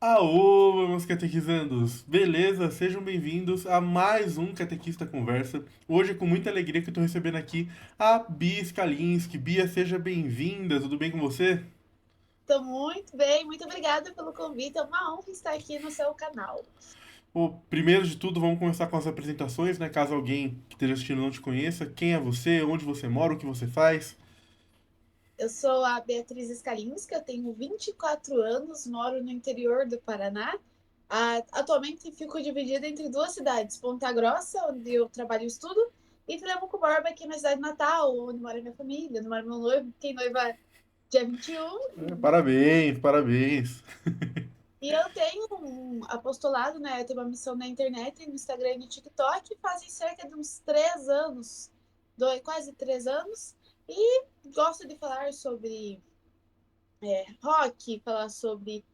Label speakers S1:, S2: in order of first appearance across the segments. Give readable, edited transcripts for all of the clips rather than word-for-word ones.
S1: Aô, meus catequizandos! Beleza? Sejam bem-vindos a mais um Catequista Conversa. Hoje é com muita alegria que eu tô recebendo aqui a Bia Skalinski. Bia, seja bem-vinda, tudo bem com você?
S2: Estou muito bem, muito obrigada pelo convite. É uma honra estar aqui no seu canal.
S1: Primeiro de tudo, vamos começar com as apresentações, né? Caso alguém que esteja assistindo não te conheça, quem é você, onde você mora, o que você faz?
S2: Eu sou a Beatriz Scalinski, eu tenho 24 anos, moro no interior do Paraná. Atualmente fico dividida entre duas cidades, Ponta Grossa, onde eu trabalho e estudo, e Franco Borba, aqui na cidade natal, onde mora minha família, onde mora meu noivo, tem noiva dia 21.
S1: Parabéns, parabéns.
S2: E eu tenho um apostolado, né? Eu tenho uma missão na internet, no Instagram e no TikTok, fazem cerca de uns 3 anos, quase 3 anos, e gosto de falar sobre rock, falar sobre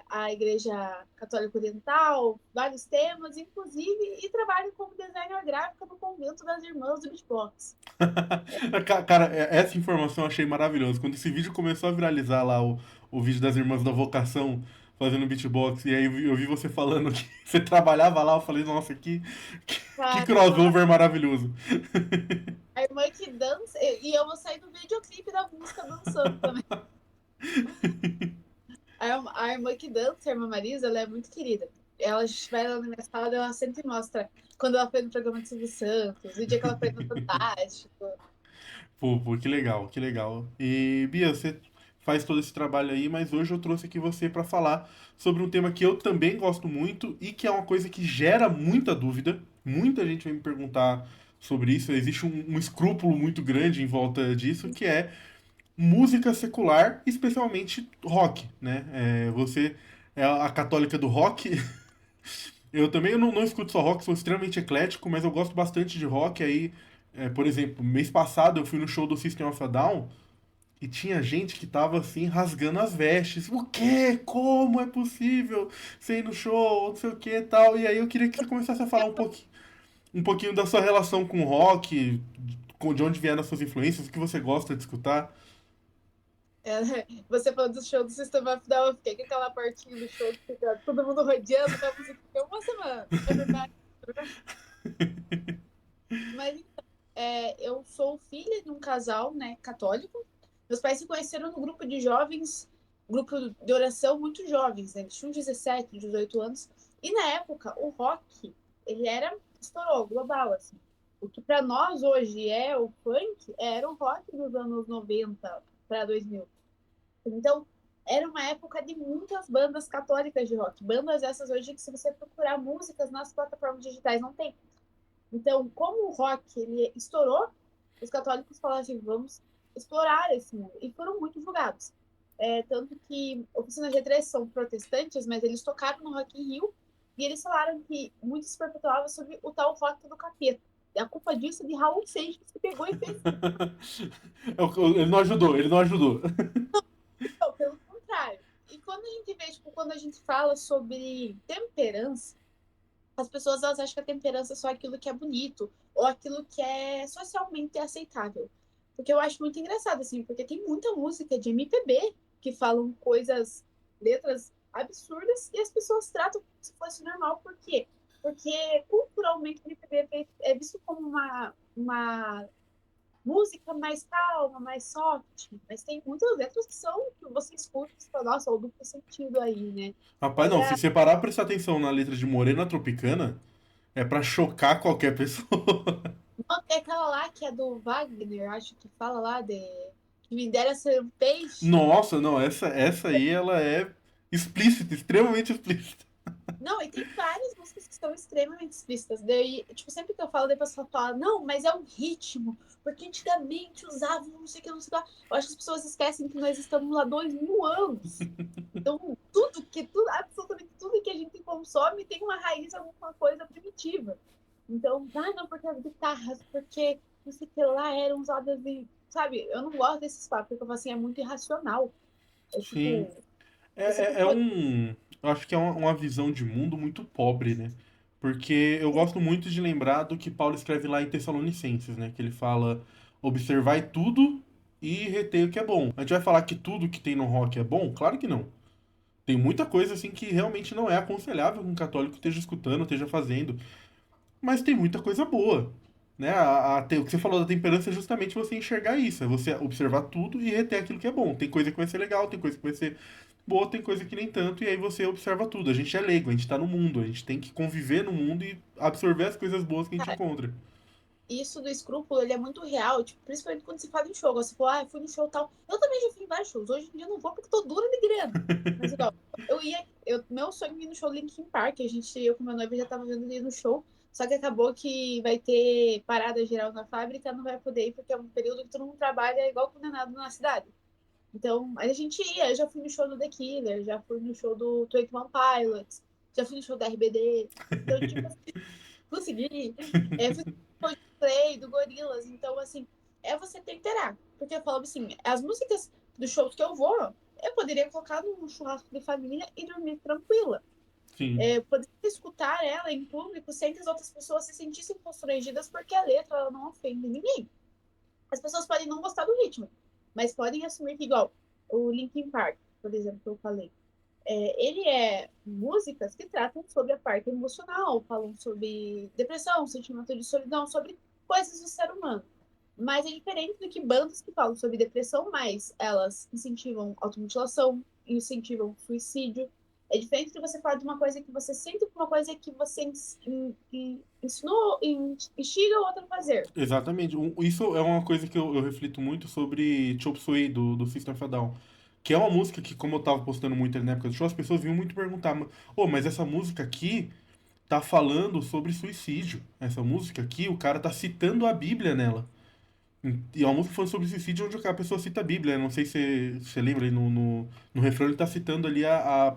S2: a Igreja Católica Oriental, vários temas, inclusive, e trabalho como designer gráfica no convento das Irmãs do Beatbox.
S1: Cara, essa informação eu achei maravilhosa. Quando esse vídeo começou a viralizar lá, o vídeo das Irmãs da Vocação fazendo beatbox, e aí eu vi você falando que você trabalhava lá, eu falei, nossa, que
S2: Cara,
S1: crossover maravilhoso.
S2: a irmã que dança, e eu vou sair do videoclipe da música dançando também. A irmã que dança, a irmã Marisa, ela é muito querida. Ela vai lá na minha sala, ela sempre mostra quando ela foi no programa de Silvio Santos, o dia que ela foi no Fantástico.
S1: Pô, que legal, que legal. E Bia, você faz todo esse trabalho aí, mas hoje eu trouxe aqui você para falar sobre um tema que eu também gosto muito e que é uma coisa que gera muita dúvida. Muita gente vem me perguntar sobre isso. Existe um escrúpulo muito grande em volta disso, que é música secular, especialmente rock, né? Você é a católica do rock. Eu também não escuto só rock, sou extremamente eclético, mas eu gosto bastante de rock. Aí, por exemplo, mês passado eu fui no show do System of a Down e tinha gente que tava assim rasgando as vestes. O quê? Como é possível você ir no show, não sei o que e tal. E aí eu queria que você começasse a falar um pouquinho da sua relação com o rock, de onde vieram as suas influências, o que você gosta de escutar.
S2: Ela- Você falou do show do System of a Down, eu fiquei com aquela partinha do show que fica todo mundo rodeando com a música por uma semana. É verdade. Mas então, eu sou filha de um casal, né, católico. Meus pais se conheceram no grupo de jovens, grupo de oração muito jovens, né? Eles tinham 17, 18 anos. E na época, o rock, ele estourou, global, assim. O que para nós hoje é o funk, era o rock dos anos 90 para 2000. Então, era uma época de muitas bandas católicas de rock. Bandas essas hoje que se você procurar músicas nas plataformas digitais não tem. Então, como o rock ele estourou, os católicos falaram assim, vamos explorar esse mundo. E foram muito julgados. Tanto que Oficina G3 são protestantes, mas eles tocaram no Rock in Rio e eles falaram que muito se perpetuava sobre o tal rock do capeta. E a culpa disso é de Raul Seixas, que pegou e fez.
S1: Ele não ajudou, ele não ajudou.
S2: Não, pelo contrário. E quando a gente vê, tipo, quando a gente fala sobre temperança, as pessoas elas acham que a temperança é só aquilo que é bonito ou aquilo que é socialmente aceitável. Porque eu acho muito engraçado, assim, porque tem muita música de MPB que falam coisas, letras absurdas e as pessoas tratam como se fosse normal. Por quê? Porque culturalmente o MPB é visto como uma música mais calma, mais soft, mas tem muitas letras que são que você escuta e você fala, nossa, o duplo sentido aí, né?
S1: Rapaz, não, se
S2: Pega.
S1: você parar pra prestar atenção na letra de Morena Tropicana, é pra chocar qualquer pessoa.
S2: É aquela lá que é do Wagner, acho que fala lá de que me dera ser um peixe.
S1: Nossa, não, essa aí ela é explícita, extremamente explícita.
S2: Não, e tem várias músicas que são extremamente explícitas. Daí, tipo, sempre que eu falo, daí a pessoa fala, não, mas é um ritmo, porque antigamente usavam não sei o que, não sei o que lá. Eu acho que as pessoas esquecem que nós estamos lá 2000 anos. Então, absolutamente tudo que a gente consome tem uma raiz, alguma coisa primitiva. Então, não, porque as guitarras, porque não sei o que lá eram usadas de. Sabe, eu não gosto desses papos, porque eu falo assim, é muito irracional. É
S1: Sim.
S2: tipo,
S1: É,
S2: você
S1: é, é
S2: procura.
S1: um. Eu acho que é uma visão de mundo muito pobre, né? Porque eu gosto muito de lembrar do que Paulo escreve lá em Tessalonicenses, né? Que ele fala: observai tudo e retei o que é bom. A gente vai falar que tudo que tem no rock é bom? Claro que não. Tem muita coisa assim que realmente não é aconselhável que um católico esteja escutando, esteja fazendo, mas tem muita coisa boa. Né? O que você falou da temperança é justamente você enxergar isso, é você observar tudo e reter aquilo que é bom. Tem coisa que vai ser legal, tem coisa que vai ser boa, tem coisa que nem tanto, e aí você observa tudo. A gente é leigo, a gente tá no mundo, a gente tem que conviver no mundo e absorver as coisas boas que a gente
S2: Cara,
S1: encontra.
S2: isso do escrúpulo, ele é muito real, tipo, principalmente quando se fala em show. Você fala, ah, eu fui no show tal. Eu também já fui em vários shows. Hoje em dia eu não vou porque tô dura de grana. Mas igual, meu sonho é ir no show Linkin Park. Eu com meu noivo já tava vendo ele no show. Só que acabou que vai ter parada geral na fábrica, não vai poder ir porque é um período que todo mundo trabalha igual condenado na cidade. Então, a gente ia, eu já fui no show do The Killer, já fui no show do 21 Pilots, já fui no show da RBD. Então, tipo, consegui. Fui no show de Play, do Gorillaz. Então, assim, é você ter interar. Porque eu falo assim, as músicas dos shows que eu vou, eu poderia colocar num churrasco de família e dormir tranquila.
S1: Sim,
S2: Eu poderia escutar ela em público sem que as outras pessoas se sentissem constrangidas, porque a letra ela não ofende ninguém. As pessoas podem não gostar do ritmo, mas podem assumir que, igual o Linkin Park, por exemplo, que eu falei, ele é músicas que tratam sobre a parte emocional, falam sobre depressão, sentimento de solidão, sobre coisas do ser humano. Mas é diferente do que bandas que falam sobre depressão, mas elas incentivam automutilação, incentivam suicídio. É diferente de você falar de uma coisa que você sente com uma coisa que você ensinou, instiga o outro a fazer.
S1: exatamente. Isso é uma coisa que eu reflito muito sobre Chop Suey do System of a Down. Que é uma música que, como eu tava postando muito ali na época do show, as pessoas vinham muito perguntar: Ô, mas essa música aqui tá falando sobre suicídio. Essa música aqui, o cara tá citando a Bíblia nela. E é uma música falando sobre suicídio onde a pessoa cita a Bíblia, né? Não sei se você lembra aí no refrão, ele tá citando ali a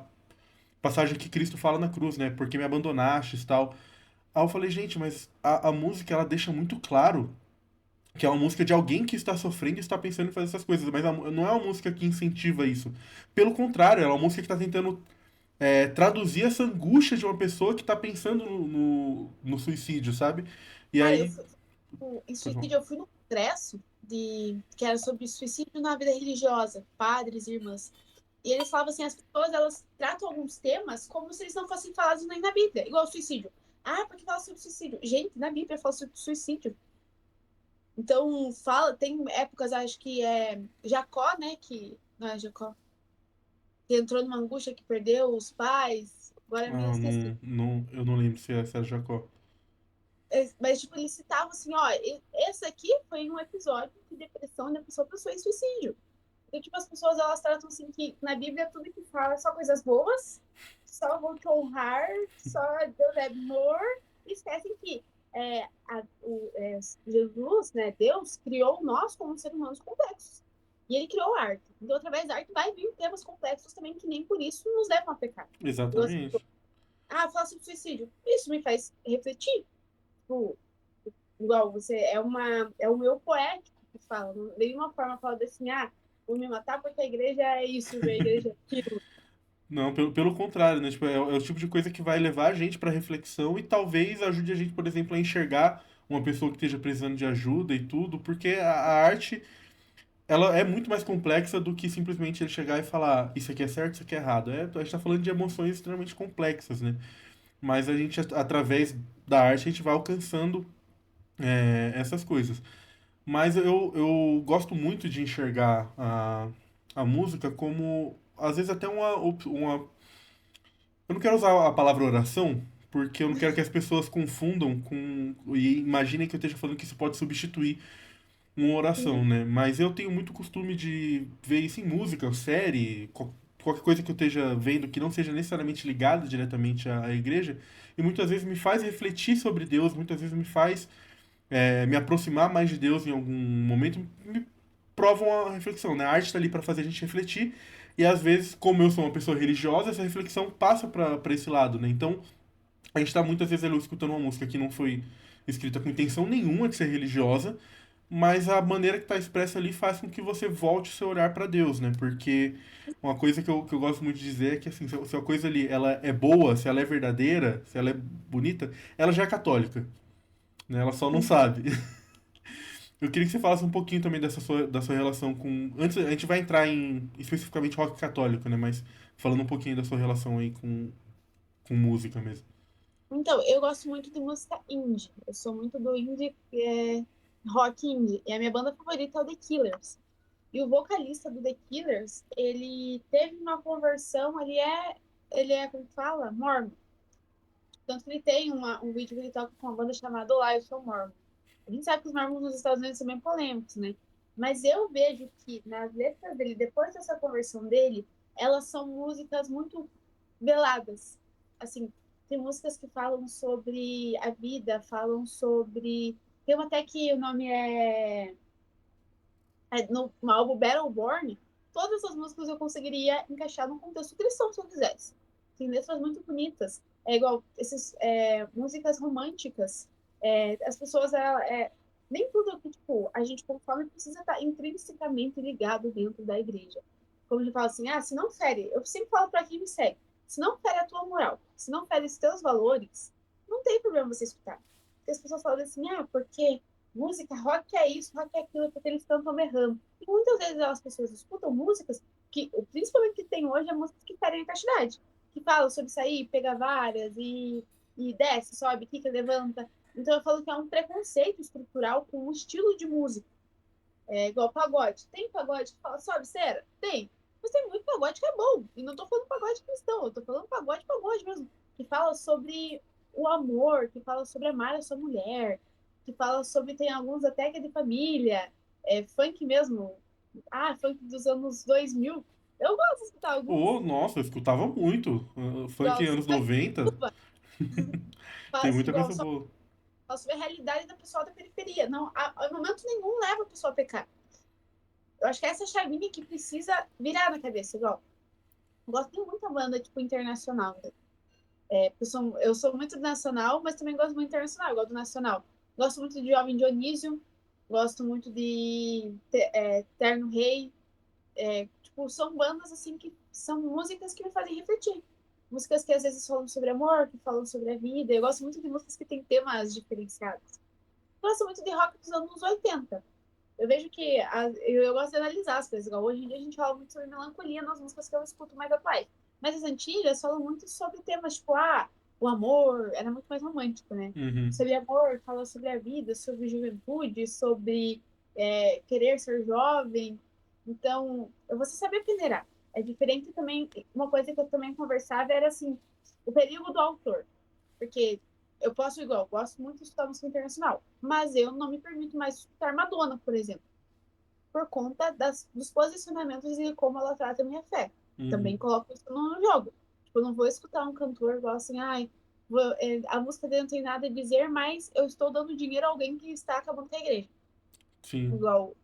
S1: passagem que Cristo fala na cruz, né? Porque me abandonaste e tal. Aí eu falei, gente, mas a música ela deixa muito claro que é uma música de alguém que está sofrendo e está pensando em fazer essas coisas, mas não é uma música que incentiva isso. Pelo contrário, ela é uma música que está tentando traduzir essa angústia de uma pessoa que está pensando no suicídio, sabe? E
S2: Cara,
S1: aí.
S2: em
S1: Pois não.
S2: suicídio, eu fui num congresso que era sobre suicídio na vida religiosa, padres, irmãs. E eles falavam assim, as pessoas, elas tratam alguns temas como se eles não fossem falados nem na Bíblia, igual o suicídio. Ah, porque fala sobre suicídio? Gente, na Bíblia fala sobre suicídio. Então, tem épocas, acho que é Jacó, né, que não é Jacó, que entrou numa angústia que perdeu os pais, agora me
S1: Ah,
S2: esqueci.
S1: eu não lembro se era Jacó.
S2: Mas, tipo, eles citavam assim, ó, esse aqui foi um episódio de depressão e a pessoa pensou em suicídio. Então, tipo, as pessoas, elas tratam assim que na Bíblia tudo que fala é só coisas boas, só vão te honrar, só Deus é amor, e esquecem que Jesus, né, Deus, criou nós como seres humanos complexos. E ele criou a arte. Então, através da arte vai vir temas complexos também que nem por isso nos levam a pecar. Então, assim,
S1: Exatamente.
S2: fala sobre suicídio. Isso me faz refletir. Tipo, igual você é um eu poético que fala, de nenhuma forma fala assim, vou me matar porque a igreja é isso, a igreja é aquilo.
S1: Não, pelo contrário, né? Tipo, é o tipo de coisa que vai levar a gente pra reflexão e talvez ajude a gente, por exemplo, a enxergar uma pessoa que esteja precisando de ajuda e tudo, porque a arte, ela é muito mais complexa do que simplesmente ele chegar e falar isso aqui é certo, isso aqui é errado. A gente tá falando de emoções extremamente complexas, né? Mas a gente, através da arte, a gente vai alcançando essas coisas. Mas eu gosto muito de enxergar a música como, às vezes, até uma. Eu não quero usar a palavra oração, porque eu não quero que as pessoas confundam com. E imaginem que eu esteja falando que isso pode substituir uma oração,
S2: Sim,
S1: né? Mas eu tenho muito costume de ver isso em música, série, qualquer coisa que eu esteja vendo que não seja necessariamente ligada diretamente à igreja, e muitas vezes me faz refletir sobre Deus, muitas vezes me faz me aproximar mais de Deus em algum momento, me provam a reflexão, né? A arte está ali para fazer a gente refletir, e às vezes, como eu sou uma pessoa religiosa, essa reflexão passa para esse lado, né? Então, a gente está muitas vezes ali escutando uma música que não foi escrita com intenção nenhuma de ser religiosa, mas a maneira que está expressa ali faz com que você volte o seu olhar para Deus, né? Porque uma coisa que eu gosto muito de dizer é que assim, se a coisa ali ela é boa, se ela é verdadeira, se ela é bonita, ela já é católica, né? Ela só não
S2: sim.
S1: sabe. Eu queria que você falasse um pouquinho também da sua relação com. Antes, a gente vai entrar em especificamente rock católico, né? Mas falando um pouquinho da sua relação aí com música mesmo.
S2: Então, eu gosto muito de música indie. Eu sou muito do indie, rock indie. E a minha banda favorita é o The Killers. E o vocalista do The Killers, ele teve uma conversão, ele é, como que fala? Mormon. Tanto que ele tem um vídeo que ele toca com uma banda chamada Live from Mormon. A gente sabe que os Mormons nos Estados Unidos são bem polêmicos, né? Mas eu vejo que nas letras dele, depois dessa conversão dele, elas são músicas muito veladas. Assim, tem músicas que falam sobre a vida, falam sobre. Tem uma até que o nome no álbum Battleborn, todas as músicas eu conseguiria encaixar no contexto cristão se eu quisesse. Tem letras muito bonitas. É igual essas músicas românticas. As pessoas, nem tudo que tipo, a gente conforme precisa estar intrinsecamente ligado dentro da igreja. Como ele fala assim, se não fere, eu sempre falo para quem me segue, se não fere a tua moral, se não fere os teus valores, não tem problema você escutar. Porque as pessoas falam assim, porque música, rock é isso, rock é aquilo, porque eles cantam berrando. E muitas vezes as pessoas escutam músicas que, principalmente que tem hoje, é músicas que ferem a castidade, que falam sobre sair, pegar várias e desce, sobe, quica, levanta. Então eu falo que é um preconceito estrutural com o estilo de música. É igual pagode. Tem pagode que fala, sobe, cera? Tem. Mas tem muito pagode que é bom. E não tô falando pagode cristão, eu tô falando pagode mesmo. Que fala sobre o amor, que fala sobre amar a sua mulher, que fala sobre, tem alguns até que é de família, funk mesmo. Funk dos anos 2000. Eu gosto de escutar alguns.
S1: Ô, nossa, eu escutava muito. Funk
S2: Igual,
S1: anos 90
S2: fala
S1: tem
S2: assim,
S1: muita
S2: igual
S1: coisa boa.
S2: fala sobre a realidade da pessoa da periferia. Não, a momento nenhum leva a pessoa a pecar. Eu acho que essa chavinha que precisa virar na cabeça, igual. Eu gosto de muita banda, tipo, internacional. Né? Eu sou muito nacional, mas também gosto muito internacional. Eu gosto do nacional. Gosto muito de Jovem Dionísio. Gosto muito de Terno Rei. Tipo, são bandas, assim, que são músicas que me fazem refletir. Músicas que às vezes falam sobre amor, que falam sobre a vida. Eu gosto muito de músicas que têm temas diferenciados. Eu gosto muito de rock dos anos 80. Eu vejo que eu gosto de analisar as coisas. Igual hoje em dia a gente fala muito sobre melancolia nas músicas que eu escuto mais atuais. Mas as antigas falam muito sobre temas tipo, o amor, era muito mais romântico, né?
S1: Uhum.
S2: Sobre amor, fala sobre a vida, sobre juventude, sobre querer ser jovem. Então, você saber peneirar. É diferente também. Uma coisa que eu também conversava era assim, o perigo do autor. Porque eu posso, igual, gosto muito de escutar música internacional, mas eu não me permito mais escutar Madonna, por exemplo, por conta dos posicionamentos e como ela trata a minha fé.
S1: Uhum.
S2: Também coloco isso no jogo. Tipo, eu não vou escutar um cantor igual assim, a música dele não tem nada a dizer, mas eu estou dando dinheiro a alguém que está acabando com a igreja.
S1: Sim,
S2: Igual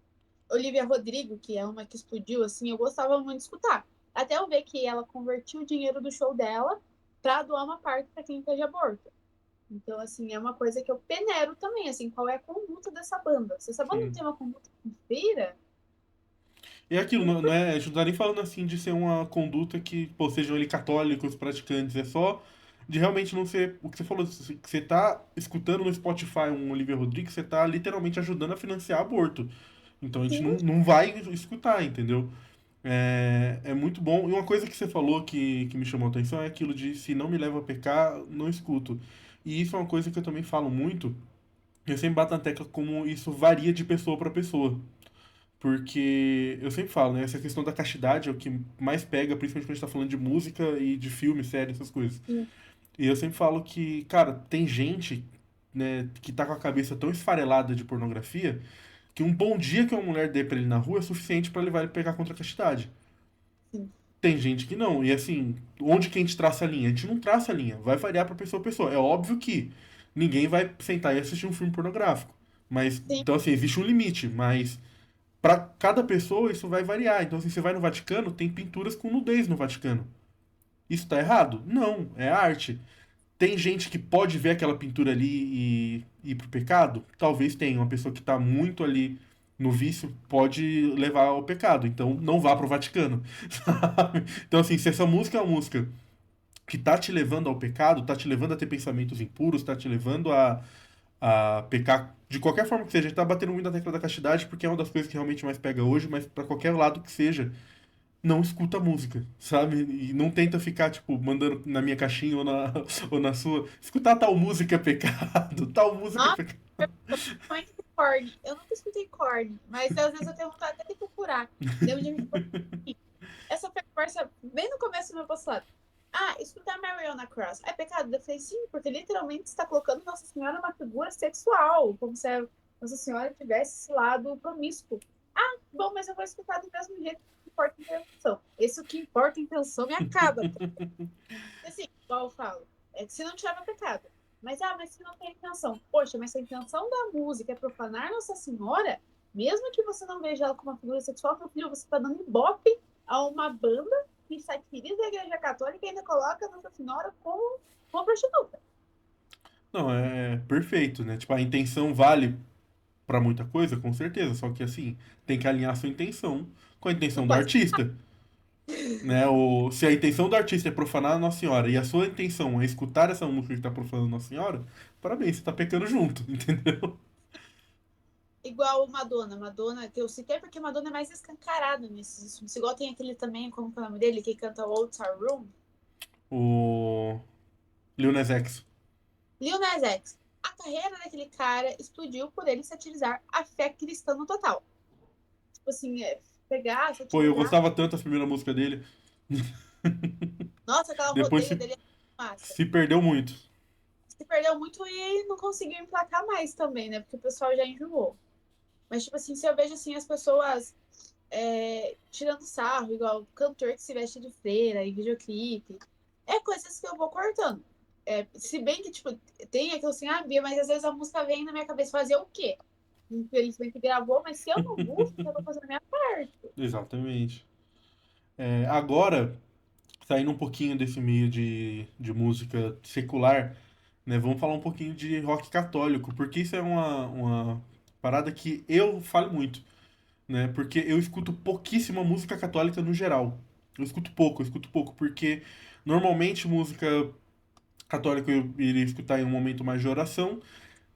S2: Olivia Rodrigo, que é uma que explodiu, assim, eu gostava muito de escutar. Até eu ver que ela convertiu o dinheiro do show dela para doar uma parte para quem fez aborto. Então, assim, é uma coisa que eu peneiro também, assim, qual é a conduta dessa banda. Se essa banda não
S1: sim.
S2: tem uma conduta que feira,
S1: E é aquilo,
S2: não
S1: não é, a gente não tá nem falando assim de ser uma conduta que, pô, sejam ele católicos, praticantes, é só de realmente não ser, o que você falou, que você tá escutando no Spotify um Olivia Rodrigo, você tá literalmente ajudando a financiar aborto. Então a gente
S2: sim,
S1: não vai escutar, entendeu? É muito bom. E uma coisa que você falou que me chamou a atenção é aquilo de se não me leva a pecar, não escuto. E isso é uma coisa que eu também falo muito. Eu sempre bato na tecla como isso varia de pessoa para pessoa. Porque eu sempre falo, né? Essa questão da castidade é o que mais pega, principalmente quando a gente tá falando de música e de filme, série, essas coisas.
S2: sim,
S1: E eu sempre falo que, cara, tem gente, né, que tá com a cabeça tão esfarelada de pornografia que um bom dia que uma mulher dê pra ele na rua é suficiente pra levar ele a pegar contra a castidade.
S2: sim,
S1: Tem gente que não. E assim, onde que a gente traça a linha? A gente não traça a linha. Vai variar pra pessoa a pessoa. É óbvio que ninguém vai sentar e assistir um filme pornográfico. Mas,
S2: sim,
S1: então assim, existe um limite, mas para cada pessoa isso vai variar. Então, assim, você vai no Vaticano, tem pinturas com nudez no Vaticano. Isso tá errado? Não, é arte. Tem gente que pode ver aquela pintura ali e ir pro pecado? Talvez tenha. Uma pessoa que tá muito ali no vício pode levar ao pecado. Então, não vá pro Vaticano. Sabe? Então, assim, se essa música é uma música que tá te levando ao pecado, tá te levando a ter pensamentos impuros, tá te levando a pecar de qualquer forma que seja. A gente tá batendo muito na tecla da castidade porque é uma das coisas que realmente mais pega hoje, mas para qualquer lado que seja, não escuta a música, sabe? E não tenta ficar, tipo, mandando na minha caixinha ou na sua. Escutar tal música é pecado, tal música é
S2: Nossa,
S1: pecado.
S2: muito Korn. Eu nunca escutei Korn, mas às vezes eu tenho vontade até de procurar. Lembro de me essa foi a conversa bem no começo do meu postulado. Ah, escutar Mariana Cross é pecado? Eu falei, sim, porque literalmente está colocando Nossa Senhora uma figura sexual, como se a Nossa Senhora tivesse esse lado promíscuo. Ah, bom, mas eu vou escutar do mesmo jeito que importa a intenção. Esse o que importa a intenção me acaba. Assim, igual eu falo, é que se não tiver, é pecado. Mas se não tem intenção, poxa, mas se a intenção da música é profanar Nossa Senhora, mesmo que você não veja ela como uma figura sexual, meu filho, você está dando ibope a uma banda que satiriza a Igreja Católica e ainda coloca a Nossa Senhora como prostituta.
S1: Não, é perfeito, né? Tipo, a intenção vale pra muita coisa, com certeza, só que assim, tem que alinhar a sua intenção com a
S2: Não
S1: intenção do
S2: pode.
S1: artista, né? Se a intenção do artista é profanar a Nossa Senhora e a sua intenção é escutar essa música que tá profanando Nossa Senhora, parabéns, você tá pecando junto, entendeu?
S2: Igual Madonna. Madonna, que eu citei porque Madonna é mais escancarada nesses assuntos. Igual tem aquele também, como que é o nome dele, que canta Old Town Room.
S1: O Lil Nas X.
S2: Lil Nas X. A carreira daquele cara explodiu por ele satirizar a fé cristã no total. Tipo assim, pegar,
S1: Pô, eu
S2: satirizar.
S1: gostava tanto das primeiras músicas dele.
S2: Nossa, aquela
S1: Depois
S2: rodeio dele é massa.
S1: se perdeu muito.
S2: Se perdeu muito e não conseguiu emplacar mais também, né? Porque o pessoal já enjoou. Mas, tipo assim, se eu vejo assim as pessoas tirando sarro, igual cantor que se veste de freira em videoclipe, é coisas que eu vou cortando. Se bem que, tipo, tem aquilo assim, ah, Bia, mas às vezes a música vem na minha cabeça fazer o quê? Infelizmente gravou, mas se eu não busco, eu tô fazendo a minha parte.
S1: Exatamente. Agora, saindo um pouquinho desse meio de música secular, né? Vamos falar um pouquinho de rock católico, porque isso é uma parada que eu falo muito, né? Porque eu escuto pouquíssima música católica no geral. Eu escuto pouco, porque normalmente música católica eu iria escutar em um momento mais de oração,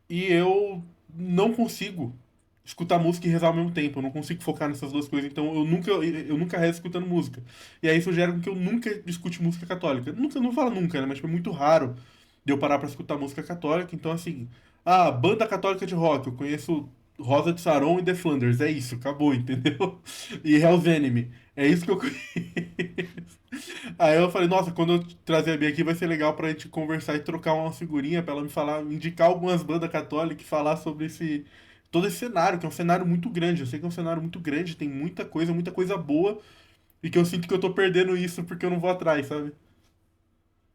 S1: e eu não consigo escutar música e rezar ao mesmo tempo. Eu não consigo focar nessas duas coisas. Então eu nunca rezo escutando música. E aí isso gera com que eu nunca escute música católica. Nunca, não falo nunca, né? Mas tipo, é muito raro de eu parar pra escutar música católica. Então, assim, banda católica de rock, eu conheço Rosa de Saron e The Flanders. É isso, acabou, entendeu? E Hell's Enemy. É isso que eu conheço. Aí eu falei, nossa, quando eu trazer a Bia aqui vai ser legal pra gente conversar e trocar uma figurinha pra ela me falar, me indicar algumas bandas católicas e falar sobre todo esse cenário, que é um cenário muito grande. Eu sei que é um cenário muito grande, tem muita coisa boa, e que eu sinto que eu tô perdendo isso porque eu não vou atrás, sabe?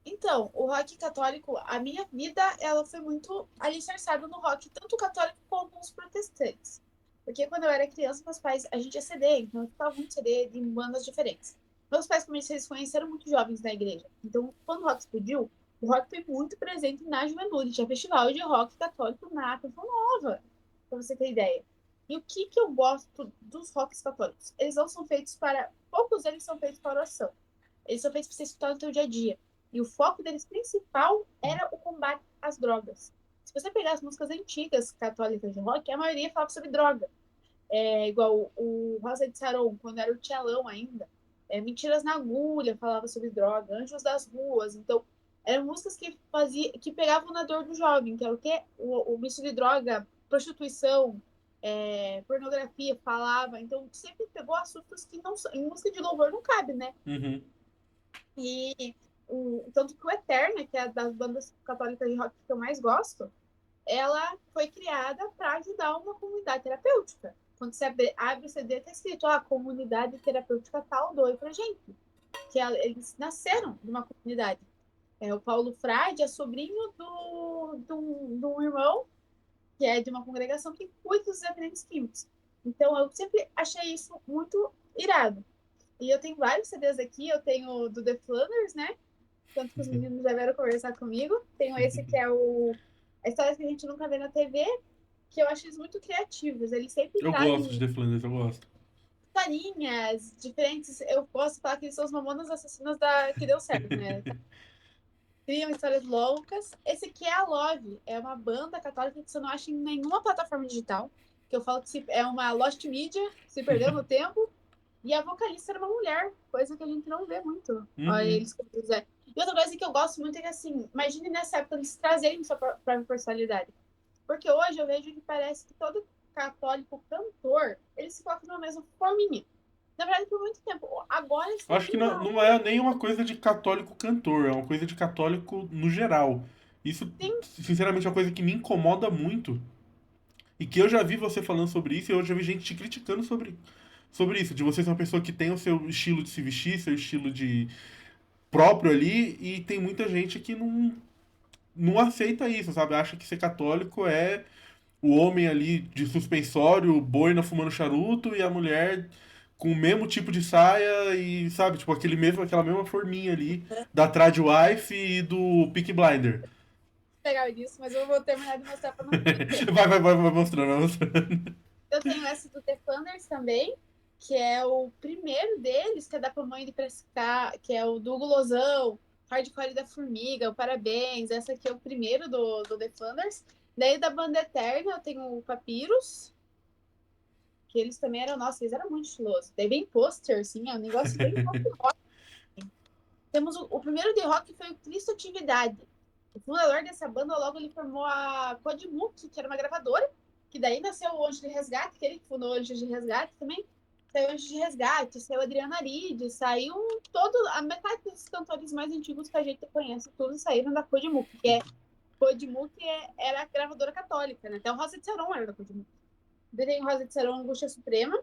S2: Então, o rock católico, a minha vida, ela foi muito alicerçada no rock, tanto católico como os protestantes. Porque quando eu era criança, meus pais, a gente é CD, então eu escutava muito CD de bandas diferentes. Meus pais, como eles se conheceram muito jovens na igreja. Então, quando o rock explodiu, o rock foi muito presente na juventude. Tinha festival de rock católico na Canção Nova, pra você ter ideia. E o que que eu gosto dos rocks católicos? Eles não são feitos para... Poucos deles são feitos para oração. Eles são feitos para você escutar no teu dia a dia. E o foco deles principal era o combate às drogas. Se você pegar as músicas antigas católicas de rock, a maioria falava sobre droga. Igual o Rosa de Saron, quando era o Tchelão ainda. Mentiras na Agulha falava sobre droga. Anjos das Ruas. Então, eram músicas que pegavam na dor do jovem, que é o quê? O vício de droga, prostituição, pornografia, falava. Então, sempre pegou assuntos que não, em música de louvor não cabe, né?
S1: Uhum.
S2: E tanto que o Eterna, que é das bandas católicas de rock que eu mais gosto, ela foi criada para ajudar uma comunidade terapêutica. Quando você abre o CD, está escrito, comunidade terapêutica tal, doe pra gente. Eles nasceram de uma comunidade. O Paulo Frade é sobrinho do irmão, que é de uma congregação que cuida dos dependentes químicos. Então, eu sempre achei isso muito irado. E eu tenho vários CDs aqui, eu tenho do The Flanders, né? Tanto que os meninos já vieram conversar comigo. Tenho esse que é a história que a gente nunca vê na TV, que eu acho eles muito criativos. Eles sempre
S1: Eu gosto de
S2: trazem
S1: The Flanders, eu gosto.
S2: historinhas diferentes. Eu posso falar que eles são os mamonas assassinas que deu certo, né? Criam histórias loucas. Esse aqui é a Love, é uma banda católica que você não acha em nenhuma plataforma digital. Que eu falo que é uma lost media, se perdeu no tempo. E a vocalista era uma mulher, coisa que a gente não vê muito. Olha,
S1: Uhum.
S2: eles como quiser. E outra coisa que eu gosto muito é que, assim, imagine nessa época eles trazerem sua própria personalidade. Porque hoje eu vejo que parece que todo católico cantor, ele se coloca numa mesma forminha. Na verdade, por muito tempo. Agora eles estão
S1: Acho que
S2: vindo
S1: não,
S2: uma
S1: não é nem uma coisa de católico cantor, é uma coisa de católico no geral. Isso,
S2: assim,
S1: sinceramente, é uma coisa que me incomoda muito. E que eu já vi você falando sobre isso e eu já vi gente te criticando sobre isso. De você ser uma pessoa que tem o seu estilo de se vestir, seu estilo de próprio ali, e tem muita gente que não aceita isso, sabe? Acha que ser católico é o homem ali de suspensório, boina fumando charuto e a mulher com o mesmo tipo de saia e, sabe, tipo, aquela mesma forminha ali da Trad Wife e do Peaky Blinder.
S2: legal disso, mas eu vou terminar de mostrar para não perder.
S1: Vai mostrando, vai mostrando.
S2: Eu tenho essa do The Thunders também, que é o primeiro deles, que é da Pamonha de Prescar, que é o do Gulosão, Hardcore da Formiga, o Parabéns. Essa aqui é o primeiro do The Thunders. Daí da Banda Eterna eu tenho o Papyrus, que eles também eram, nossa, eles eram muito estilosos. Daí vem pôster, assim, é um negócio bem pop rock. Temos o primeiro de rock foi o Cristo Atividade. O fundador dessa banda, logo ele formou a Codimuk, que era uma gravadora, que daí nasceu o Anjo de Resgate, que ele fundou o Anjo de Resgate também. Saiu Anjo de Resgate, saiu Adriana Aride, saiu a metade dos cantores mais antigos que a gente conhece, todos saíram da Codimuk, que é Codimuk era a gravadora católica, né? Até o Rosa de Saron era da Codimuk. Daí tem o Rosa de Saron, Angústia Suprema,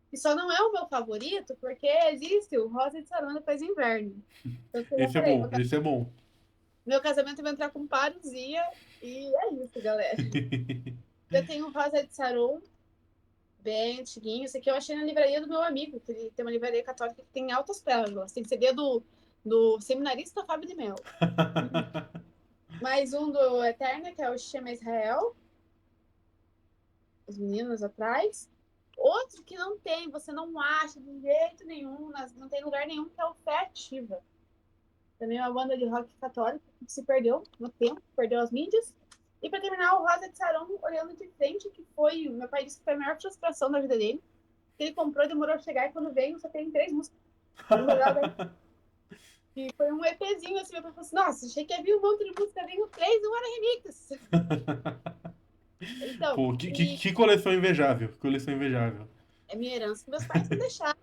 S2: que só não é o meu favorito, porque existe o Rosa de Saron depois do inverno. Então, eu já
S1: Esse é
S2: falei,
S1: bom, esse é bom.
S2: meu casamento vai entrar com parousia e é isso, galera. Eu tenho Rosa de Saron, bem antiguinho. Esse aqui eu achei na livraria do meu amigo, que ele tem uma livraria católica que tem altas pérolas. Tem CD do seminarista Fábio de Mel. Mais um do Eterna, que é o Shema Israel, os meninos atrás. Outro que não tem, você não acha de jeito nenhum, não tem lugar nenhum, que é o Fé Ativa. Também é uma banda de rock católico que se perdeu no tempo, perdeu as mídias. E para terminar, o Rosa de Saron olhando de frente, que foi, meu pai disse que foi a maior frustração da vida dele. Que ele comprou, demorou a chegar e quando veio só tem 3 músicas. E foi um EPzinho assim, meu pai falou assim: nossa, achei que havia um monte de música, veio 3, não era remix. Então,
S1: Pô,
S2: e
S1: que coleção invejável, que coleção invejável.
S2: é minha herança que meus pais não deixaram.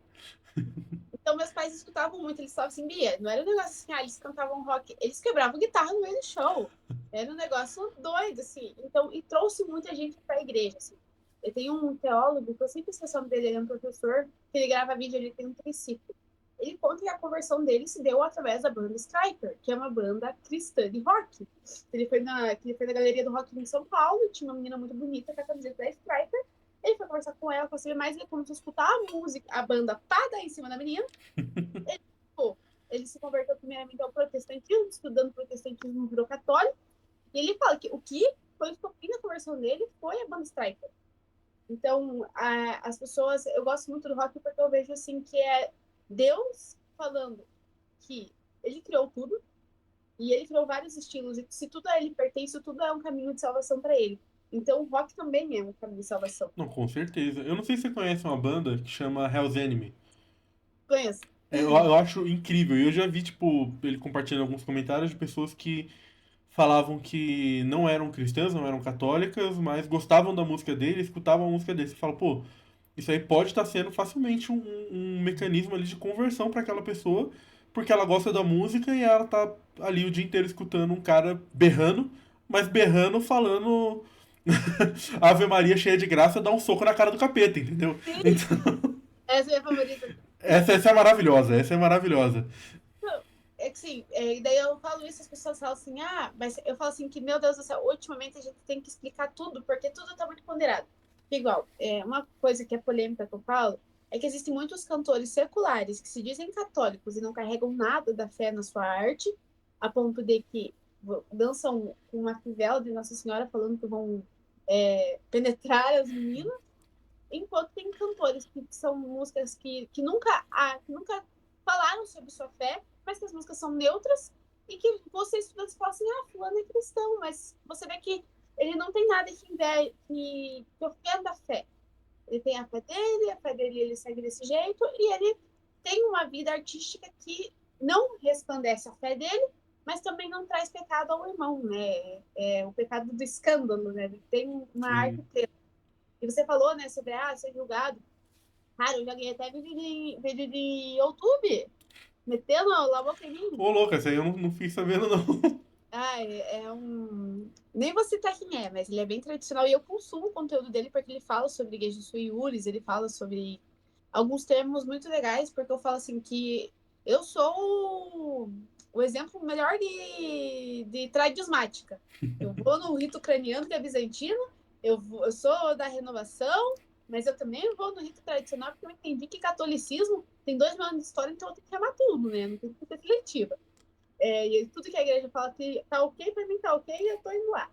S2: Então, meus pais escutavam muito, eles falavam assim, Bia, não era um negócio assim, eles cantavam rock, eles quebravam guitarra no meio do show. Era um negócio doido, assim. Então, e trouxe muita gente para a igreja, assim. Eu tenho um teólogo, que eu sempre esqueço o nome dele, ele é um professor, que ele grava vídeo, ele tem um princípio. Ele conta que a conversão dele se deu através da banda Striper, que é uma banda cristã de rock. Ele foi na galeria do rock em São Paulo, tinha uma menina muito bonita com a camiseta da Striper. Ele foi conversar com ela para saber mais, ele começou a escutar a música, a banda pá em cima da menina. Ele, pô, ele se converteu primeiramente ao protestantismo, estudando protestantismo, virou católico. E ele fala que o que foi o estopim da conversão dele foi a banda Striper. Então, as pessoas, eu gosto muito do rock porque eu vejo assim que é Deus falando que ele criou tudo e ele criou vários estilos e se tudo a ele pertence, tudo é um caminho de salvação para ele. Então, o rock também é um caminho de salvação.
S1: Não, com certeza. Eu não sei se você conhece uma banda que chama Hell's Enemy.
S2: Conheço.
S1: É, eu acho incrível. E eu já vi, tipo, ele compartilhando alguns comentários de pessoas que falavam que não eram cristãs, não eram católicas, mas gostavam da música dele, escutavam a música dele. Você fala, pô, isso aí pode estar sendo facilmente um mecanismo ali de conversão para aquela pessoa, porque ela gosta da música e ela tá ali o dia inteiro escutando um cara berrando, mas berrando falando Ave Maria cheia de graça, dá um soco na cara do capeta, entendeu?
S2: Sim,
S1: Então,
S2: essa é a minha favorita.
S1: essa é maravilhosa, essa é maravilhosa.
S2: Não, é que sim, e daí eu falo isso, as pessoas falam assim, mas eu falo assim que, meu Deus do céu, ultimamente a gente tem que explicar tudo, porque tudo tá muito ponderado. Igual, uma coisa que é polêmica que eu falo, é que existem muitos cantores seculares que se dizem católicos e não carregam nada da fé na sua arte, a ponto de que dançam com uma fivela de Nossa Senhora falando que vão penetrar as meninas, enquanto tem cantores que são músicas que nunca falaram sobre sua fé, mas que as músicas são neutras e que você estudando fala assim, fulano é cristão, mas você vê que ele não tem nada que ofenda a fé. Ele tem a fé dele ele segue desse jeito, e ele tem uma vida artística que não resplandece a fé dele, mas também não traz pecado ao irmão, né? É o pecado do escândalo, né? Ele tem uma arte
S1: Sim.
S2: preta. E você falou, né, sobre ser julgado. Cara, eu já ganhei até vídeo de YouTube, metendo a boca em mim.
S1: Ô, louco, essa aí eu não fiz sabendo, não.
S2: Ah, é um. Nem vou citar quem é, mas ele é bem tradicional e eu consumo o conteúdo dele porque ele fala sobre Geisha Suiuris, ele fala sobre alguns termos muito legais, porque eu falo assim que eu sou o exemplo melhor de tradismática. Eu vou no rito ucraniano, que é bizantino, eu sou da renovação, mas eu também vou no rito tradicional porque eu entendi que catolicismo tem 2 mil anos de história, então eu tenho que amar tudo, né? Não tem que ser seletiva. E tudo que a igreja fala que tá ok, pra mim tá ok, eu tô indo lá.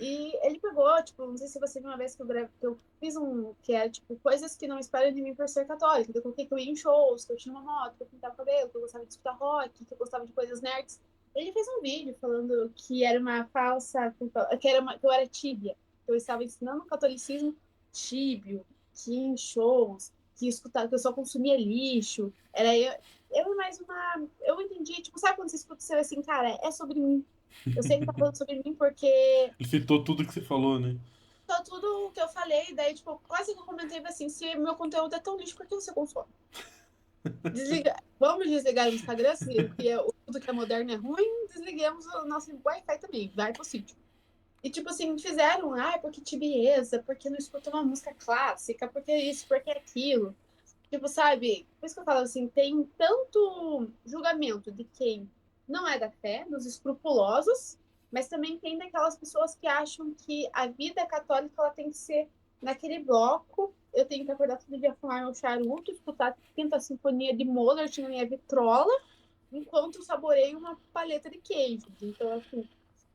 S2: E ele pegou, tipo, não sei se você viu uma vez que eu fiz que era, tipo, coisas que não esperam de mim por ser católica. Então, eu coloquei que eu ia em shows, que eu tinha uma moto, que eu pintava cabelo, que eu gostava de escutar rock, que eu gostava de coisas nerds. Ele fez um vídeo falando que era uma falsa, que eu era tíbia, que eu estava ensinando o catolicismo tíbio, que ia em shows, que escutava, que eu só consumia lixo. Era eu mais uma. Eu entendi, tipo, sabe quando você escuta, você vai assim, cara, é sobre mim. Eu sei que tá falando sobre mim porque
S1: Ele citou tudo que você falou, né?
S2: então, tudo o que eu falei, daí, tipo, quase que eu comentei assim, se meu conteúdo é tão lixo, por que você consome? Desliga. Vamos desligar o Instagram, se tudo que é moderno é ruim, desliguemos o nosso Wi-Fi também, vai pro sítio. E, tipo assim, fizeram, porque tibieza, porque não escuta uma música clássica, porque isso, porque aquilo. Tipo, sabe? Por isso que eu falo assim, tem tanto julgamento de quem não é da fé, dos escrupulosos, mas também tem daquelas pessoas que acham que a vida católica ela tem que ser naquele bloco. Eu tenho que acordar todo dia fumar meu charuto, escutar a Quinta Sinfonia de Mozart na minha vitrola, enquanto eu saboreio uma paleta de queijos. Então, assim,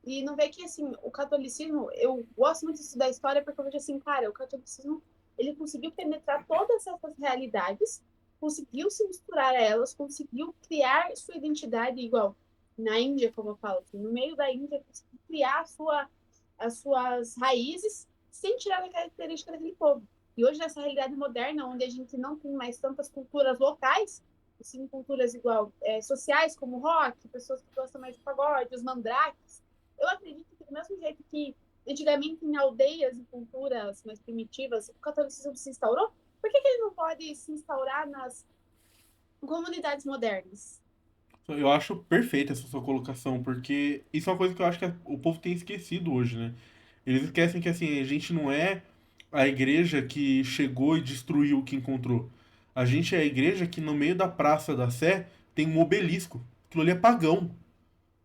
S2: e não vê que, assim, o catolicismo, eu gosto muito de estudar história porque eu vejo assim, cara, o catolicismo, ele conseguiu penetrar todas essas realidades, conseguiu se misturar a elas, conseguiu criar sua identidade igual na Índia, como eu falo, assim, no meio da Índia, conseguiu criar as suas raízes sem tirar a característica daquele povo. E hoje, nessa realidade moderna, onde a gente não tem mais tantas culturas locais, sim culturas igual sociais, como rock, pessoas que gostam mais de pagode, os mandrakes, eu acredito que do mesmo jeito que antigamente em aldeias e culturas mais primitivas o catolicismo se instaurou, por que ele não pode se instaurar nas comunidades modernas?
S1: Eu acho perfeita essa sua colocação, porque isso é uma coisa que eu acho que o povo tem esquecido hoje, né? Eles esquecem que assim, a gente não é a igreja que chegou e destruiu o que encontrou. A gente é a igreja que no meio da Praça da Sé tem um obelisco. Aquilo ali é pagão.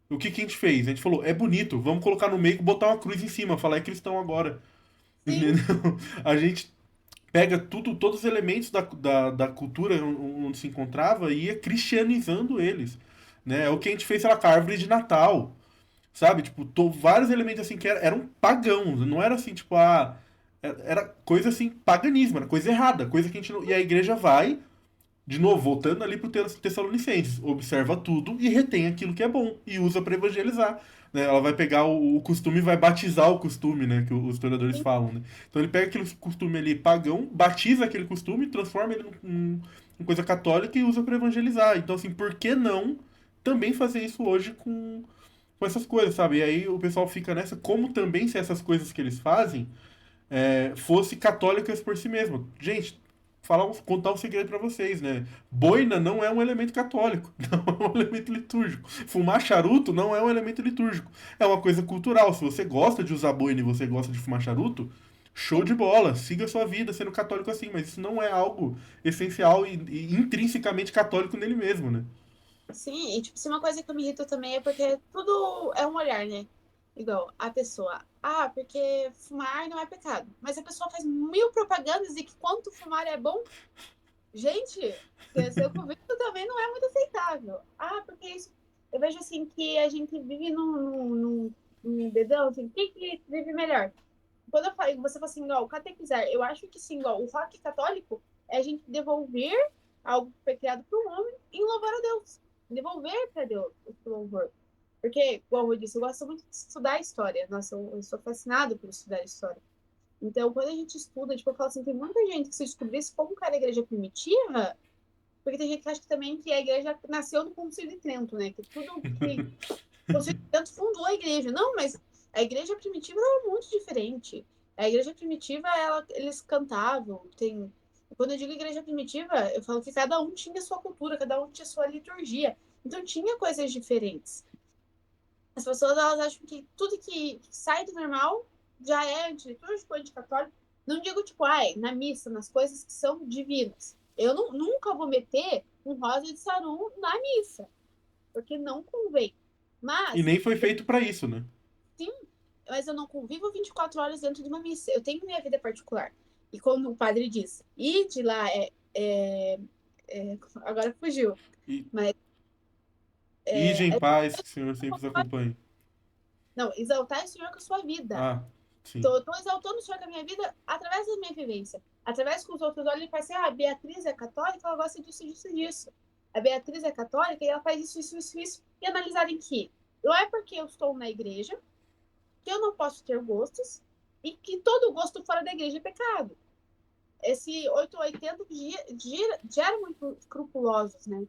S1: O que a gente fez? A gente falou, é bonito, vamos colocar no meio e botar uma cruz em cima, falar é cristão agora.
S2: Sim,
S1: Entendeu? A gente pega tudo, todos os elementos da cultura onde se encontrava e ia cristianizando eles. Né? É o que a gente fez, sei lá, com a árvore de Natal. Sabe? Tipo, vários elementos assim que eram pagãos. Não era assim, tipo, era coisa assim, paganismo, era coisa errada, coisa que a gente não. E a igreja vai, de novo, voltando ali pro Tessalonicenses, observa tudo e retém aquilo que é bom e usa para evangelizar. Né? Ela vai pegar o costume e vai batizar o costume, né? Que os historiadores
S2: sim,
S1: falam, né? Então ele pega aquele costume ali pagão, batiza aquele costume, transforma ele em coisa católica e usa para evangelizar. Então, assim, por que não também fazer isso hoje com essas coisas, sabe? E aí o pessoal fica nessa, como também se essas coisas que eles fazem fosse católicas por si mesmo. Gente, contar um segredo pra vocês, né? Boina não é um elemento católico, não é um elemento litúrgico. Fumar charuto não é um elemento litúrgico. É uma coisa cultural. Se você gosta de usar boina e você gosta de fumar charuto, show
S2: sim.
S1: de bola, siga a sua vida sendo católico assim, mas isso não é algo essencial e intrinsecamente católico nele mesmo, né?
S2: Sim, e tipo, se uma coisa que eu me irrito também é porque tudo é um olhar, né? Igual, a pessoa, porque fumar não é pecado. Mas a pessoa faz mil propagandas de que quanto fumar é bom. Gente, seu convívio também não é muito aceitável. Porque isso. Eu vejo assim que a gente vive num dedão, assim, quem que vive melhor? Quando eu falo, você fala assim, igual, catequizar, eu acho que sim, igual, o rock católico é a gente devolver algo que foi criado por um homem em louvar a Deus. Devolver para Deus o louvor. Porque, como eu disse, eu gosto muito de estudar história. Nossa, eu sou fascinado por estudar história. Então, quando a gente estuda, tipo, eu falo assim, tem muita gente que se descobrisse como que era a igreja primitiva, porque tem gente que acha que também que a igreja nasceu do Concílio de Trento, né? Que tudo que o Concílio de Trento fundou a igreja. Não, mas a igreja primitiva era muito diferente. A igreja primitiva, eles cantavam, tem... Quando eu digo igreja primitiva, eu falo que cada um tinha sua cultura, cada um tinha sua liturgia. Então tinha coisas diferentes. As pessoas elas acham que tudo que sai do normal já é antiliturgico, anticatólico. Não digo tipo, ai, na missa, nas coisas que são divinas. Eu nunca vou meter um rosa de sarum na missa, porque não convém.
S1: E
S2: Mas,
S1: nem foi feito pra isso, né?
S2: sim, mas eu não convivo 24 horas dentro de uma missa. Eu tenho minha vida particular. E como o padre diz, ir de lá agora fugiu.
S1: E
S2: Mas
S1: ide em
S2: é,
S1: paz, que o Senhor sempre os acompanhe.
S2: não, exaltar o Senhor com a sua vida.
S1: Ah, sim.
S2: Então, eu estou exaltando o Senhor com a minha vida através da minha vivência. Através que os outros olham e falam assim, ah, a Beatriz é católica, ela gosta disso, disso, disso. A Beatriz é católica e ela faz isso, isso, isso, isso. E analisarem que não é porque eu estou na igreja que eu não posso ter gostos e que todo gosto fora da igreja é pecado. Esse 880 gera muito escrupulosos, né?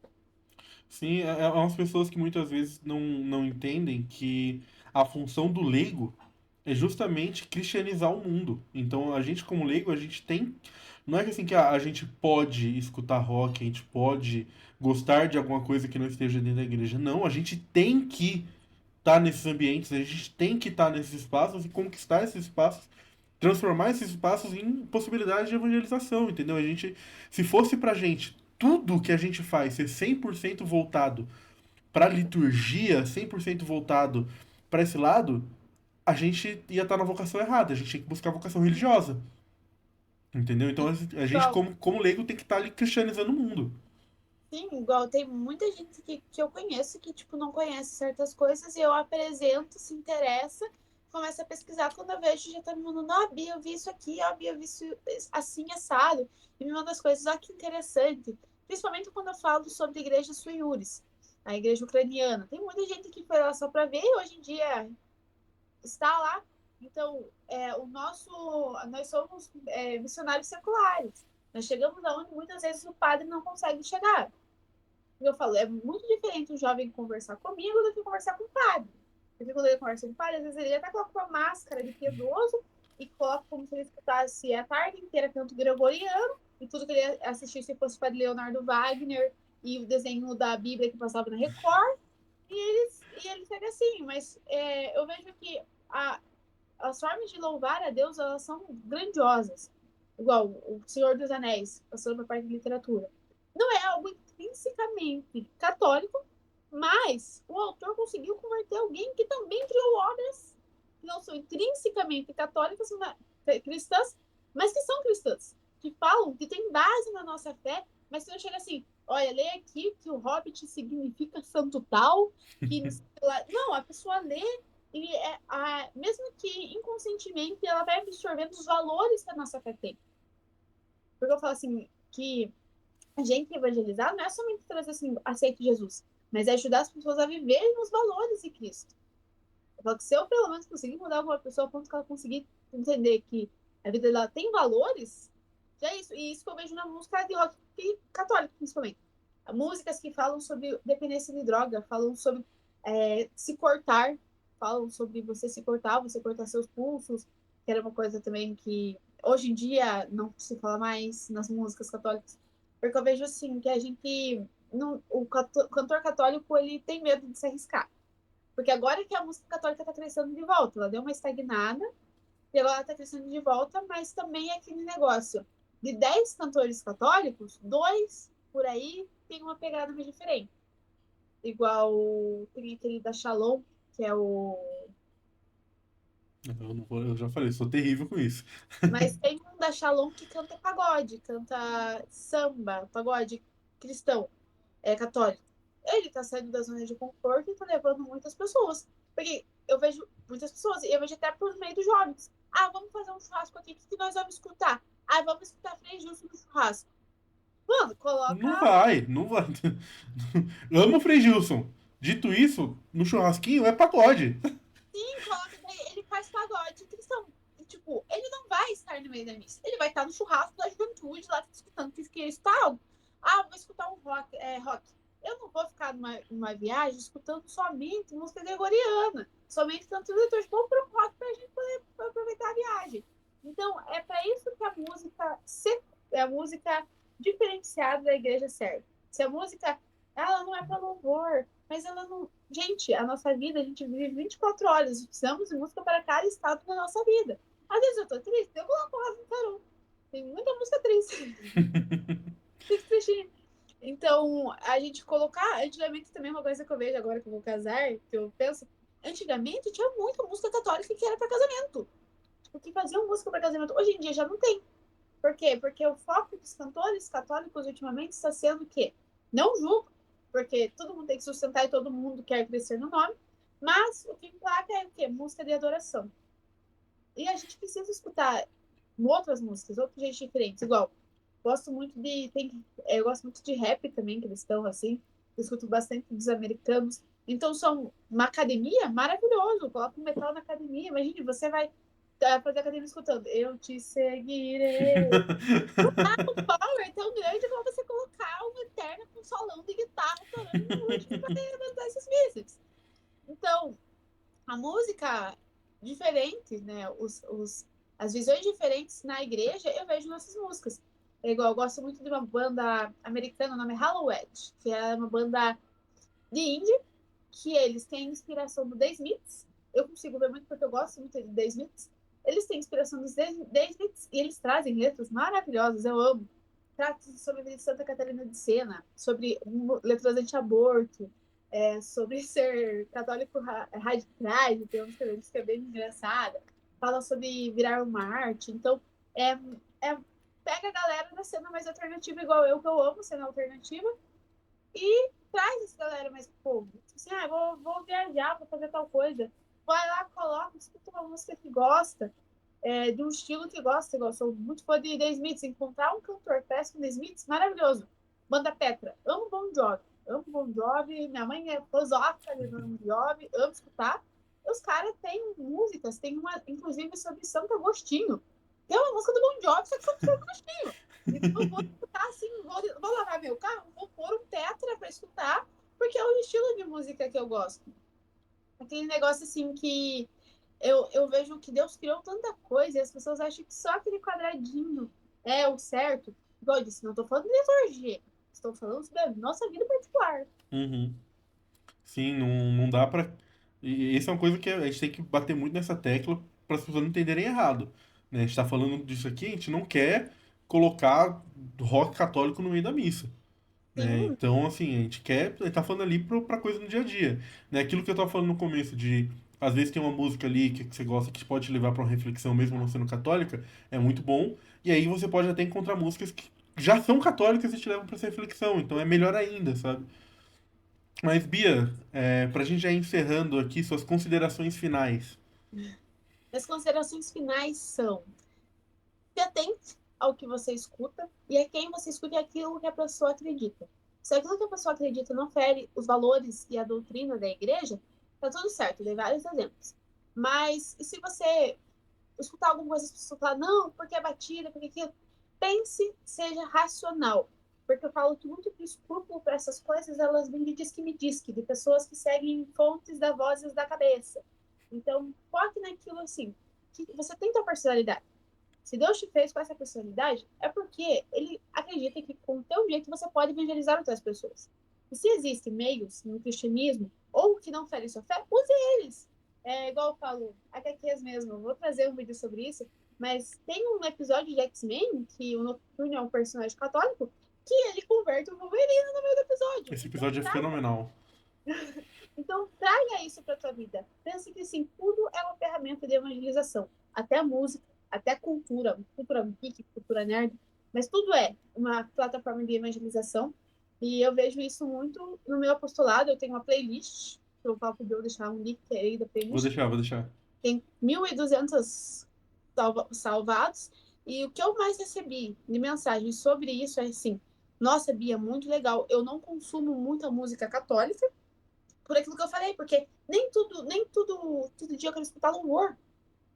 S1: Sim, é umas pessoas que muitas vezes não entendem que a função do leigo é justamente cristianizar o mundo. Então, a gente como leigo, a gente tem. Não é que assim que a gente pode escutar rock, a gente pode gostar de alguma coisa que não esteja dentro da igreja. Não, a gente tem que estar nesses ambientes, a gente tem que estar nesses espaços e conquistar esses espaços, transformar esses espaços em possibilidades de evangelização, entendeu? A gente, se fosse pra gente tudo que a gente faz ser 100% voltado pra liturgia, 100% voltado pra esse lado, a gente ia estar na vocação errada, a gente tem que buscar a vocação religiosa, entendeu? Então a gente,
S2: Igual,
S1: como leigo, tem que estar ali cristianizando o mundo.
S2: sim, igual tem muita gente que eu conheço que, tipo, não conhece certas coisas e eu apresento, se interessa, começa a pesquisar. Quando eu vejo, já tá me mandando, ó, Bia, eu vi isso aqui, ó, Bia, eu vi isso assim, assado. E me manda as coisas, ó, que interessante. Principalmente quando eu falo sobre a igreja suiures, a igreja ucraniana. Tem muita gente que foi lá só para ver e hoje em dia está lá. Então, nós somos missionários seculares. Nós chegamos aonde muitas vezes o padre não consegue chegar. Eu falo, é muito diferente o jovem conversar comigo do que conversar com o padre. Porque quando ele conversa com o padre, às vezes ele até coloca uma máscara de piedoso e coloca como se ele escutasse a tarde inteira canto gregoriano e tudo que ele assistisse fosse para Leonardo Wagner e o desenho da Bíblia que passava na Record. E ele segue assim, mas eu vejo que as formas de louvar a Deus, elas são grandiosas. Igual o Senhor dos Anéis, passando para a parte de literatura. Não é algo intrinsecamente católico, mas o autor conseguiu converter alguém que também criou obras que não são intrinsecamente católicas, cristãs, mas que são cristãs, que falam, que têm base na nossa fé, mas que não chega assim, olha, lê aqui que o Hobbit significa santo tal, que não, a pessoa lê e mesmo que inconscientemente ela vai absorvendo os valores que a nossa fé tem. Porque eu falo assim, que a gente evangelizar não é somente trazer assim, aceite Jesus, mas é ajudar as pessoas a viverem os valores de Cristo. Eu falo que se eu pelo menos conseguir mudar uma pessoa ao ponto que ela conseguir entender que a vida dela tem valores, já é isso. E isso que eu vejo na música de rock católico, principalmente. Músicas que falam sobre dependência de droga, falam sobre se cortar, falam sobre você cortar seus pulsos, que era uma coisa também que hoje em dia não se fala mais nas músicas católicas. Porque eu vejo assim, que a gente. Não, o cantor católico ele tem medo de se arriscar. Porque agora que a música católica está crescendo de volta, ela deu uma estagnada e agora está crescendo de volta, mas também é aquele negócio. De 10 cantores católicos, dois por aí tem uma pegada meio diferente. Igual tem aquele da Shalom, que é o.
S1: Eu, não vou, eu já falei, sou terrível com isso.
S2: Mas tem um da Shalom que canta pagode, canta samba, pagode cristão, católico. Ele tá saindo da zona de conforto e tá levando muitas pessoas. Porque eu vejo muitas pessoas, e eu vejo até por meio dos jovens. Ah, vamos fazer um churrasco aqui, o que nós vamos escutar? Ah, vamos escutar Frei Justo no churrasco. Mano,
S1: Não
S2: coloca.
S1: vai, não vai. Amo o Frei Gilson. Dito isso, no churrasquinho é pagode.
S2: Sim, coloca. Ele faz pagode cristão. E, tipo, ele não vai estar no meio da missa? Ele vai estar no churrasco da juventude lá escutando, que queria escutar algo. Ah, vou escutar um rock. Eu não vou ficar numa viagem escutando somente música gregoriana, somente cantos eletrônicos. Vamos para um rock para a gente poder aproveitar a viagem. Então, é para isso que a música diferenciada da igreja serve. Se a música, ela não é para louvor, mas ela não... Gente, a nossa vida, a gente vive 24 horas, precisamos de música para cada estado da nossa vida. Às vezes eu tô triste, eu coloco o Rosa no Tarô. Tem muita música triste. Tem que assistir. Então, a gente colocar. Antigamente também uma coisa que eu vejo agora que eu vou casar, que eu penso. Antigamente tinha muita música católica que era para casamento. Tipo, que faziam música para casamento. Hoje em dia já não tem. Por quê? Porque o foco dos cantores católicos ultimamente está sendo o quê? Não julgo, porque todo mundo tem que sustentar e todo mundo quer crescer no nome, mas o que placa é o quê? Música de adoração. E a gente precisa escutar outras músicas, outros jeitos diferentes. Igual, gosto muito de. Eu gosto muito de rap também, cristão, assim. Eu escuto bastante dos americanos. Então, são uma academia maravilhoso. Coloca um metal na academia. Imagine, você vai fazer academia escutando. Eu te seguirei. O power é tão grande como você colocar uma eterna com solão de guitarra torando no último para levantar esses bíceps. Então, a música diferente, né? As visões diferentes na igreja, eu vejo nessas músicas. É igual, eu gosto muito de uma banda americana, o nome é Hallowed, que é uma banda de indie, que eles têm inspiração do The Smiths. Eu consigo ver muito porque eu gosto muito de The Smiths. Eles têm inspiração dos The Smiths e eles trazem letras maravilhosas, eu amo. Trata sobre a vida de Santa Catarina de Sena, sobre letras anti-aborto, sobre ser católico radical, tem uns que é bem engraçada. Fala sobre virar uma arte. Então, é, pega a galera da cena mais alternativa, igual eu, que eu amo cena alternativa, e traz essa galera mais pro povo. Tipo assim, vou viajar, vou fazer tal coisa. Vai lá, coloca, escuta uma música que gosta, de um estilo que gosta. Igual, sou muito fã de The Smiths. Encontrar um cantor péssimo The Smiths, maravilhoso. Banda Petra, amo Bon Jovi. Amo Bon Jovi, minha mãe é fãzoca de Bon Jovi, amo escutar. E os caras têm músicas, tem uma, inclusive, sobre Santo Agostinho. Tem uma música do Bon Jovi, só que sobre Santo Agostinho. Então, eu vou escutar assim, vou lavar meu carro, vou pôr um tetra para escutar, porque é o estilo de música que eu gosto. Aquele negócio assim que eu vejo que Deus criou tanta coisa e as pessoas acham que só aquele quadradinho é o certo. Igual eu disse, não estou falando de liturgia, estou falando sobre a nossa vida particular.
S1: Uhum. Sim, não dá pra. E essa é uma coisa que a gente tem que bater muito nessa tecla para as pessoas não entenderem errado. Né? A gente tá falando disso aqui, a gente não quer colocar rock católico no meio da missa. Né?
S2: Sim,
S1: Então, assim, a gente quer. A gente tá falando ali pra coisa no dia a dia. Né? Aquilo que eu tava falando no começo, de às vezes tem uma música ali que você gosta que pode te levar pra uma reflexão, mesmo não sendo católica, é muito bom. E aí você pode até encontrar músicas que já são católicas e te levam pra essa reflexão. Então é melhor ainda, sabe? Mas, Bia, pra gente já ir encerrando aqui suas considerações finais.
S2: as considerações finais são: se atente ao que você escuta e a quem você escuta e aquilo que a pessoa acredita. Se aquilo que a pessoa acredita não fere os valores e a doutrina da igreja, tá tudo certo, dei vários exemplos. Mas e se você escutar alguma coisa, as pessoas falar, não, porque é batida, porque aquilo, pense, seja racional. Porque eu falo que muito do escrúpulo para essas coisas, elas vêm de disque-me-disque, de pessoas que seguem fontes da vozes da cabeça. Então, foque naquilo assim, que você tem tua personalidade. Se Deus te fez com essa personalidade, é porque ele acredita que com o teu jeito você pode evangelizar outras pessoas. E se existem meios no cristianismo ou que não ferem sua fé, use eles. É igual eu falo, HQs mesmo, eu vou trazer um vídeo sobre isso, mas tem um episódio de X-Men que o Noturno é um personagem católico que ele converte o Wolverine no meio do episódio.
S1: Esse episódio é fenomenal.
S2: Então, traga isso para a tua vida. Pense que, sim, tudo é uma ferramenta de evangelização. Até a música, até a cultura geek, cultura nerd, mas tudo é uma plataforma de evangelização. E eu vejo isso muito no meu apostolado. Eu tenho uma playlist, que eu falo para eu deixar um link aí da
S1: Vou
S2: playlist.
S1: deixar, vou deixar.
S2: Tem 1.200 salvados. E o que eu mais recebi de mensagem sobre isso é assim: nossa, Bia, muito legal. Eu não consumo muita música católica, por aquilo que eu falei, porque nem tudo dia eu quero escutar louvor.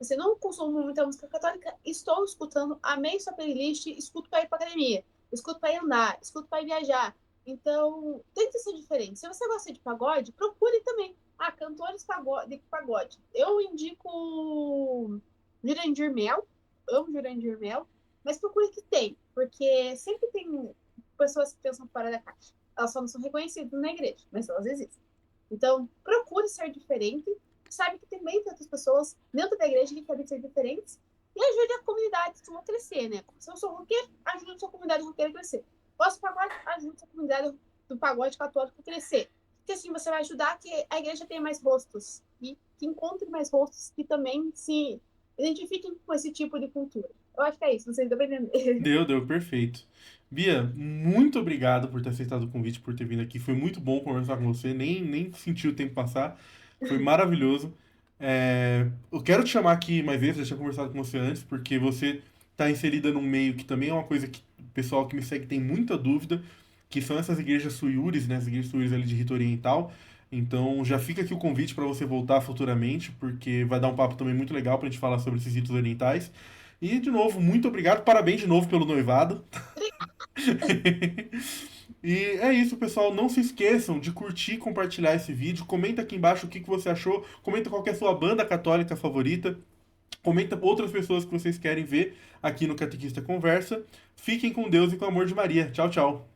S2: você não consome muita música católica, estou escutando, amei sua playlist, escuto para ir para academia, escuto para ir andar, escuto para ir viajar. Então, tente ser diferente. Se você gosta de pagode, procure também. Ah, cantores de pagode. Eu indico Jurandir Mel, amo Jurandir Mel, mas procure que tem, porque sempre tem pessoas que pensam fora da caixa. Elas só não são reconhecidas na igreja, mas elas existem. Então, procure ser diferente, sabe que também tem outras pessoas dentro da igreja que querem ser diferentes, e ajude a comunidade a crescer, né? Se eu sou roqueiro, ajude a sua comunidade roqueira a crescer. Gosto de pagode, ajude a sua comunidade do pagode católico a crescer. Porque assim você vai ajudar que a igreja tenha mais rostos e que encontre mais rostos que também se identifiquem com esse tipo de cultura. Eu acho que é isso, não sei se deu pra entender.
S1: Deu, perfeito. Bia, muito obrigado por ter aceitado o convite, por ter vindo aqui. Foi muito bom conversar com você, nem senti o tempo passar. Foi maravilhoso. Eu quero te chamar aqui mais vezes, já tinha conversado com você antes, porque você está inserida num meio que também é uma coisa que o pessoal que me segue tem muita dúvida, que são essas igrejas suiúres, né? As igrejas suiúres ali de rito oriental. Então já fica aqui o convite para você voltar futuramente, porque vai dar um papo também muito legal para a gente falar sobre esses ritos orientais. E, de novo, muito obrigado. Parabéns de novo pelo noivado. E é isso, pessoal. Não se esqueçam de curtir e compartilhar esse vídeo. Comenta aqui embaixo o que você achou. Comenta qual que é a sua banda católica favorita. Comenta outras pessoas que vocês querem ver aqui no Catequista Conversa. Fiquem com Deus e com o amor de Maria. Tchau, tchau.